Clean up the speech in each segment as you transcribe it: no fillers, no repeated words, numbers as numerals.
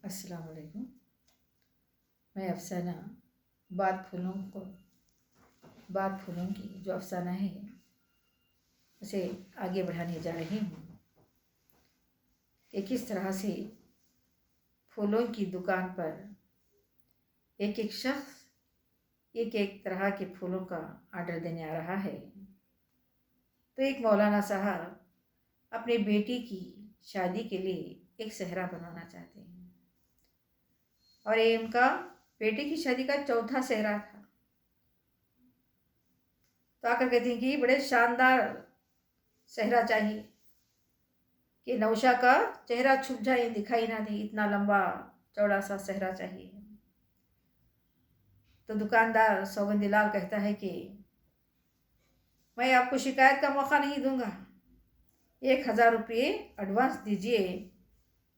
अस्सलाम वालेकुम। मैं अफसाना बात फूलों की जो अफसाना है उसे आगे बढ़ाने जा रही हूँ कि किस तरह से फूलों की दुकान पर एक एक शख्स एक एक तरह के फूलों का ऑर्डर देने आ रहा है। तो एक मौलाना साहब अपनी बेटी की शादी के लिए एक सेहरा बनवाना चाहते हैं और ये उनका बेटी की शादी का चौथा सेहरा था। तो आकर कहती हैं कि बड़े शानदार सेहरा चाहिए कि नौशा का चेहरा छुप जाए, दिखाई ना दे, इतना लंबा चौड़ा सा सेहरा चाहिए। तो दुकानदार सौगंदीलाल कहता है कि मैं आपको शिकायत का मौका नहीं दूंगा, 1000 रुपये एडवांस दीजिए,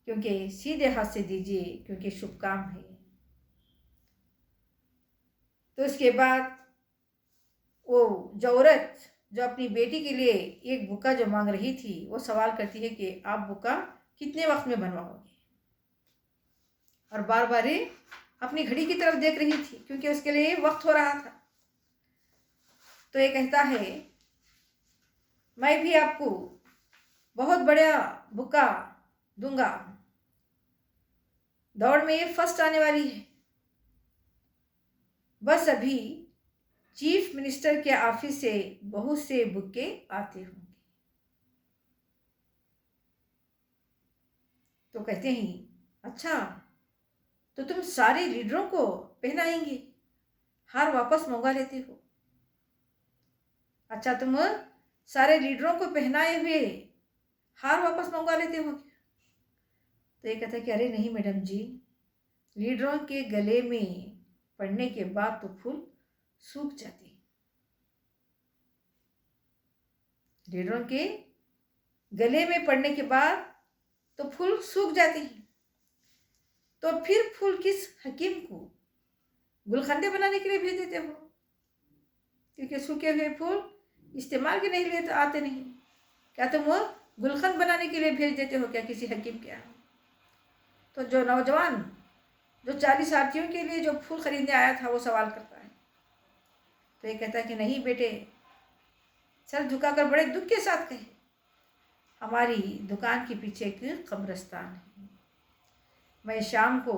क्योंकि सीधे हाथ से दीजिए, क्योंकि शुभ काम है। तो उसके बाद वो जो औरत जो अपनी बेटी के लिए एक बुक्का जो मांग रही थी वो सवाल करती है कि आप बुक्का कितने वक्त में बनवाओगे, और बार बार अपनी घड़ी की तरफ देख रही थी क्योंकि उसके लिए वक्त हो रहा था। तो ये कहता है मैं भी आपको बहुत बड़ा बुक्का दूंगा, दौड़ में ये फर्स्ट आने वाली है, बस अभी चीफ मिनिस्टर के ऑफिस से बहुत से बुक्के आते होंगे। तो कहते हैं अच्छा, तो तुम सारे लीडरों को पहनाएंगे, हार वापस मंगवा लेते हो। अच्छा, तुम सारे लीडरों को पहनाए हुए हार वापस मंगवा लेते हो। तो ये कहता है कि अरे नहीं मैडम जी, लीडरों के गले में पड़ने के बाद तो फूल सूख जाते हैं। लीडरों के गले में पड़ने के बाद तो फूल सूख जाते हैं, तो फिर फूल किस हकीम को गुलखंदे बनाने के लिए भेज देते हो, क्योंकि सूखे हुए फूल इस्तेमाल के नहीं लिए तो आते नहीं। क्या तुम वो गुलखंद बनाने के लिए भेज देते हो क्या किसी हकीम के यहाँ? तो जो नौजवान जो 40 साथियों के लिए जो फूल खरीदने आया था वो सवाल करता है। तो ये कहता है कि नहीं बेटे, सर झुकाकर बड़े दुख के साथ कहे, हमारी दुकान के पीछे एक कब्रिस्तान है, मैं शाम को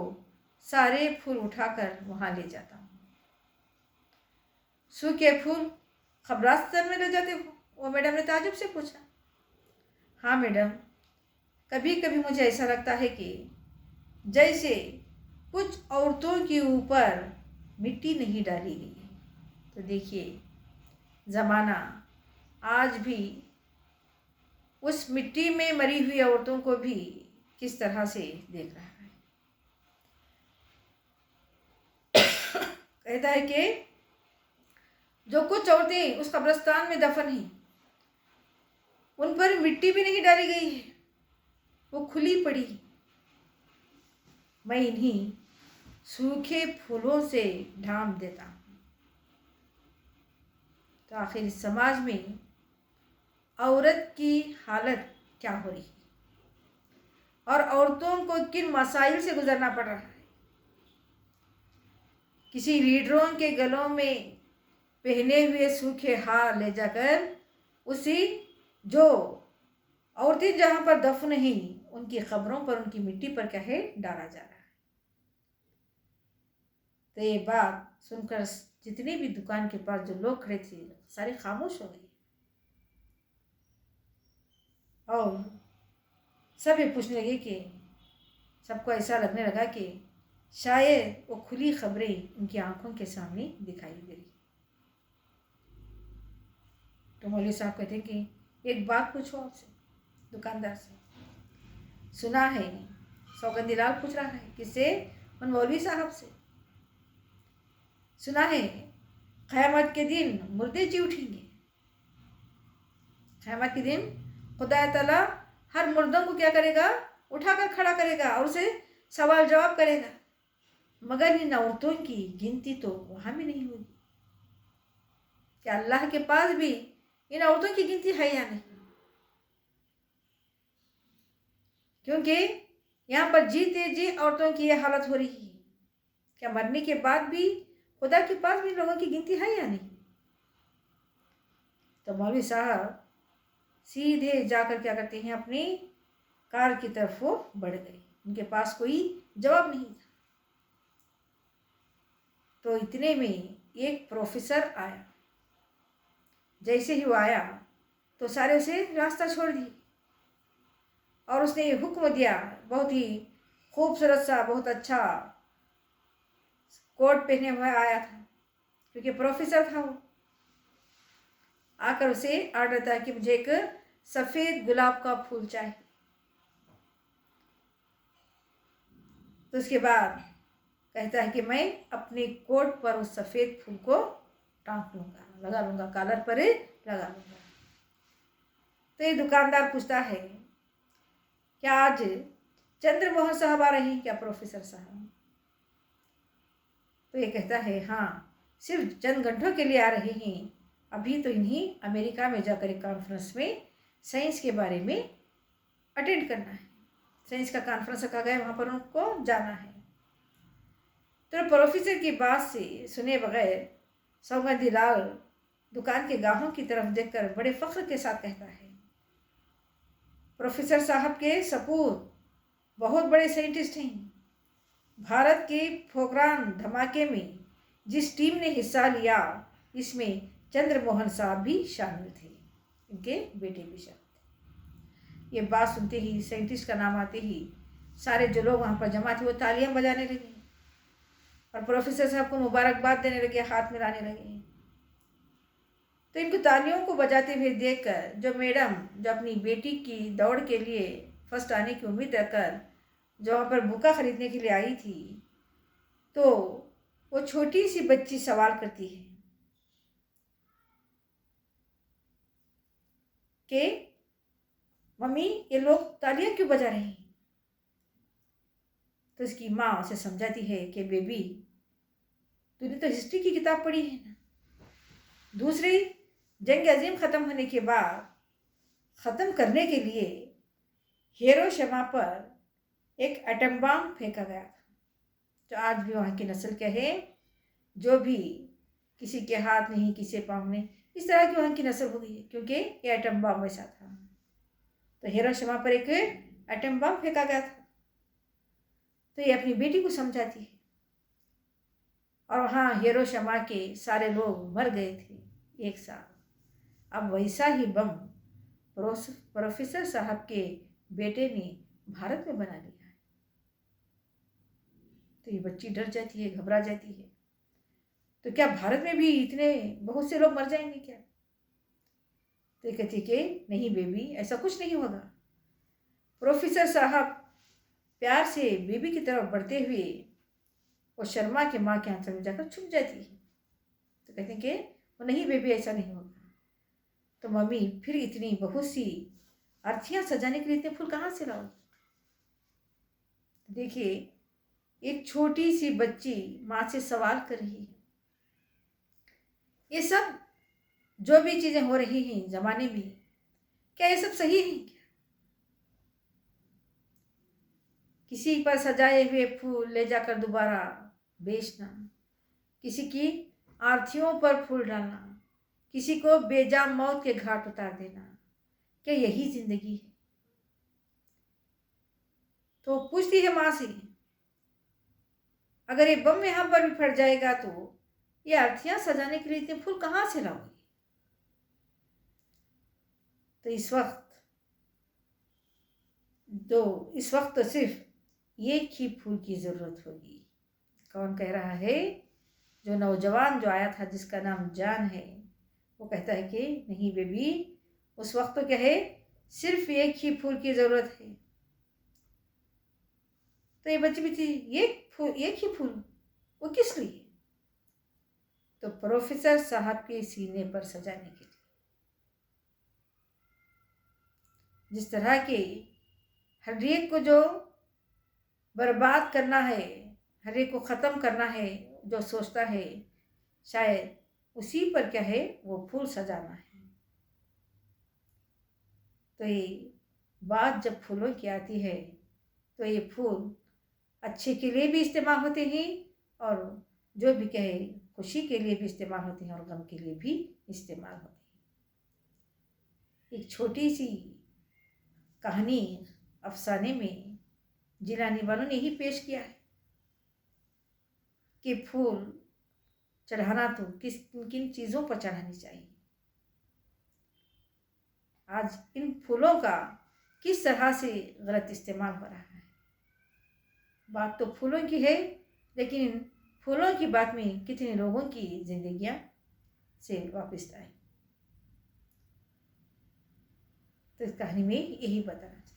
सारे फूल उठाकर वहाँ ले जाता हूँ। सूखे फूल कब्रिस्तान में ले जाते हो? वो मैडम ने ताजुब से पूछा। हाँ मैडम, कभी कभी मुझे ऐसा लगता है कि जैसे कुछ औरतों के ऊपर मिट्टी नहीं डाली गई है। तो देखिए, ज़माना आज भी उस मिट्टी में मरी हुई औरतों को भी किस तरह से देख रहा है। कहता है कि जो कुछ औरतें उस कब्रिस्तान में दफन हैं, उन पर मिट्टी भी नहीं डाली गई है, वो खुली पड़ी। मैं इन्हीं सूखे फूलों से ढांप देता हूँ। तो आखिर इस समाज में औरत की हालत क्या हो रही है और औरतों को किन मसाइल से गुजरना पड़ रहा है। किसी लीडरों के गलों में पहने हुए सूखे हार ले जाकर उसी जो औरतें जहाँ पर दफन हैं उनकी खबरों पर, उनकी मिट्टी पर क्या है, डाला जा रहा है। तो ये बात सुनकर जितने भी दुकान के पास जो लोग खड़े थे सारे खामोश हो गए और सब ये पूछने लगे कि सबको ऐसा लगने लगा कि शायद वो खुली खबरें उनकी आंखों के सामने दिखाई दे रही। तो मौलवी साहब कहते हैं कि एक बात पूछो आपसे, दुकानदार से। सुना है, सौगंदीलाल पूछ रहा है किससे? उन मौलवी साहब से। सुना है क़यामत के दिन मुर्दे जी उठेंगे। क़यामत के दिन खुदा ताला हर मुर्दों को क्या करेगा, उठाकर खड़ा करेगा और उसे सवाल जवाब करेगा, मगर इन औरतों की गिनती तो वहाँ भी नहीं होगी। क्या अल्लाह के पास भी इन औरतों की गिनती है या नहीं? क्योंकि यहाँ पर जीते जी औरतों की ये हालत हो रही है। क्या मरने के बाद भी खुदा के पास भी लोगों की गिनती है या नहीं? तो मौलवी साहब सीधे जाकर क्या करते हैं, अपनी कार की तरफ वो बढ़ गए। उनके पास कोई जवाब नहीं था। तो इतने में एक प्रोफेसर आया। जैसे ही वो आया तो सारे उसे रास्ता छोड़ दिए और उसने ये हुक्म दिया, बहुत ही खूबसूरत सा, बहुत अच्छा कोट पहने हुए आया था, क्योंकि प्रोफेसर था वो। आकर उसे ऑर्डर था कि मुझे एक सफ़ेद गुलाब का फूल चाहिए। तो उसके बाद कहता है कि मैं अपने कोट पर उस सफ़ेद फूल को टाँक लूँगा, लगा लूँगा, कॉलर पर लगा लूँगा। तो ये दुकानदार पूछता है, क्या आज चंद्रमोहन साहब आ रहे हैं क्या, प्रोफेसर साहब? तो ये कहता है, हाँ, सिर्फ चंद घंटों के लिए आ रहे हैं। अभी तो इन्हीं अमेरिका में जाकर एक कॉन्फ्रेंस में साइंस के बारे में अटेंड करना है। साइंस का कॉन्फ्रेंस रखा गया, वहाँ पर उनको जाना है। तो प्रोफेसर की बात से सुने बगैर सौगंधी लाल दुकान के गाहों की तरफ देखकर बड़े फख्र के साथ कहता है, प्रोफेसर साहब के सपूत बहुत बड़े साइंटिस्ट हैं। भारत के पोखरान धमाके में जिस टीम ने हिस्सा लिया, इसमें चंद्रमोहन साहब भी शामिल थे, इनके बेटे भी शामिल थे। ये बात सुनते ही, साइंटिस्ट का नाम आते ही, सारे जो लोग वहाँ पर जमा थे वो तालियां बजाने लगे और प्रोफेसर साहब को मुबारकबाद देने लगे, हाथ मिलाने लगे। तो इनको तालियों को बजाते हुए देखकर जो मैडम, जो अपनी बेटी की दौड़ के लिए फर्स्ट आने की उम्मीद रखकर जो वहाँ पर बुका खरीदने के लिए आई थी, तो वो छोटी सी बच्ची सवाल करती है कि मम्मी, ये लोग तालियां क्यों बजा रहे हैं? तो इसकी माँ उसे समझाती है कि बेबी, तूने तो हिस्ट्री की किताब पढ़ी है ना। दूसरी जंग अजीम ख़त्म होने के बाद ख़त्म करने के लिए हिरोशिमा पर एक एटम बम फेंका गया था। तो आज भी वहाँ की नस्ल क्या है, जो भी किसी के हाथ नहीं, किसी पाँव नहीं, इस तरह की वहाँ की नस्ल हो गई है, क्योंकि ये एटम बम वैसा था। तो हिरोशिमा पर एक एटम बम फेंका गया था। तो ये अपनी बेटी को समझाती है और वहाँ हिरोशिमा के सारे लोग मर गए थे एक साथ। अब वैसा ही बम प्रोफेसर साहब के बेटे ने भारत में बना लिया है। तो ये बच्ची डर जाती है, घबरा जाती है। तो क्या भारत में भी इतने बहुत से लोग मर जाएंगे क्या? तो ये कहती कि नहीं बेबी, ऐसा कुछ नहीं होगा। प्रोफेसर साहब प्यार से बेबी की तरफ बढ़ते हुए वो शर्मा के माँ के आंचल में जाकर छुप जाती है। तो कहते हैं कि वो नहीं बेबी, ऐसा नहीं होगा। तो मम्मी, फिर इतनी बहुत सी अर्थियाँ सजाने के लिए इतने फूल कहाँ से लाओ? देखिए, एक छोटी सी बच्ची माँ से सवाल कर रही है, ये सब जो भी चीज़ें हो रही हैं ज़माने में, क्या ये सब सही है क्या? किसी पर सजाए हुए फूल ले जाकर दोबारा बेचना, किसी की आर्थियों पर फूल डालना, किसी को बेजान मौत के घाट उतार देना, क्या यही जिंदगी है? तो पूछती है माँ से, अगर ये बम यहाँ पर भी फट जाएगा तो ये अर्थियाँ सजाने के लिए इतने फूल कहाँ से लाओगे? तो इस वक्त तो सिर्फ एक ही फूल की ज़रूरत होगी। कौन कह रहा है? जो नौजवान जो आया था, जिसका नाम जान है, वो कहता है कि नहीं बेबी, उस वक्त तो क्या है, सिर्फ एक ही फूल की ज़रूरत है। तो ये बच्ची भी थी, एक ही फूल, वो किस लिए? तो प्रोफेसर साहब के सीने पर सजाने के लिए। जिस तरह के हर एक को जो बर्बाद करना है, हर एक को ख़त्म करना है, जो सोचता है, शायद उसी पर क्या है, वो फूल सजाना है। तो ये बात जब फूलों की आती है तो ये फूल अच्छे के लिए भी इस्तेमाल होते हैं और जो भी कहे खुशी के लिए भी इस्तेमाल होते हैं और गम के लिए भी इस्तेमाल होते हैं। एक छोटी सी कहानी अफसाने में जिलानी वालों ने ही पेश किया है कि फूल चढ़ाना तो किस किन चीज़ों पर चढ़ानी चाहिए। आज इन फूलों का किस तरह से गलत इस्तेमाल हो रहा है। बात तो फूलों की है, लेकिन फूलों की बात में कितने लोगों की जिंदगियां से वापस आए। तो इस कहानी में यही बताना चाहिए।